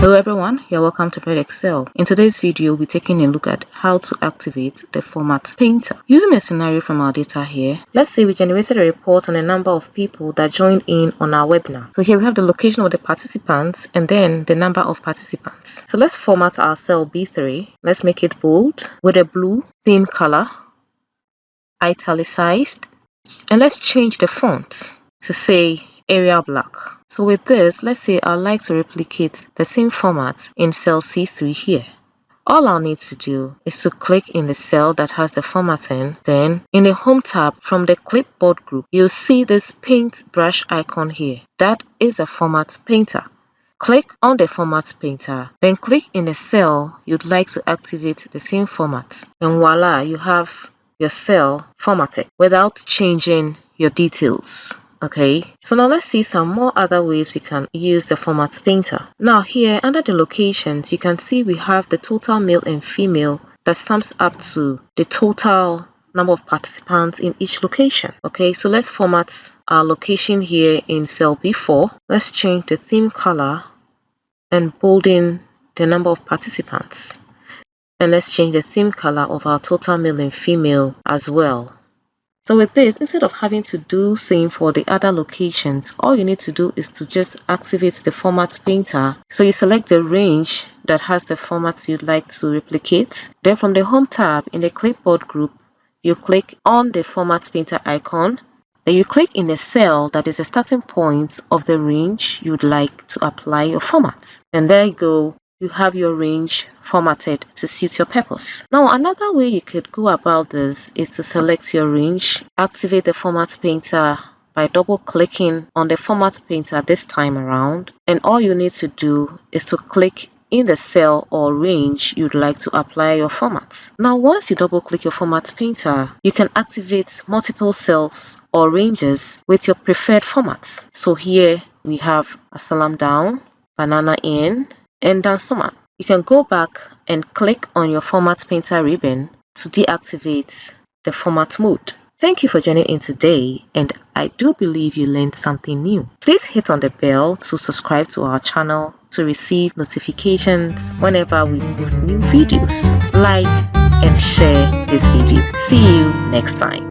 Hello everyone, you're welcome to Red Excel. In today's video, we'll be taking a look at how to activate the Format Painter. Using a scenario from our data here, let's say we generated a report on the number of people that joined in on our webinar. So here we have the location of the participants and then the number of participants. So let's format our cell B3. Let's make it bold with a blue theme color, italicized, and let's change the font to say Arial Black. So with this, let's say I'd like to replicate the same format in cell C3 here. All I'll need to do is to click in the cell that has the formatting. Then in the Home tab from the clipboard group, you'll see this paint brush icon here. That is a Format Painter. Click on the Format Painter, then click in the cell you'd like to activate the same format. And voila, you have your cell formatted without changing your details. Okay, so now let's see some more other ways we can use the Format Painter. Now here under the locations, you can see we have the total male and female that sums up to the total number of participants in each location. Okay, so let's format our location here in cell B4. Let's change the theme color and bolden the number of participants. And let's change the theme color of our total male and female as well. So with this, instead of having to do same for the other locations, all you need to do is to just activate the Format Painter. So you select the range that has the formats you'd like to replicate. Then from the Home tab in the clipboard group, you click on the Format Painter icon. Then you click in the cell that is the starting point of the range you'd like to apply your formats. And there you go. You have your range formatted to suit your purpose. Now, another way you could go about this is to select your range, activate the Format Painter by double clicking on the Format Painter this time around. And all you need to do is to click in the cell or range you'd like to apply your formats. Now, once you double click your Format Painter, you can activate multiple cells or ranges with your preferred formats. So here we have Asylum down, Banana in, and Dansoma. You can go back and click on your Format Painter ribbon to deactivate the format mode. Thank you for joining in today, and I do believe you learned something new. Please hit on the bell to subscribe to our channel to receive notifications whenever we post new videos. Like and share this video. See you next time.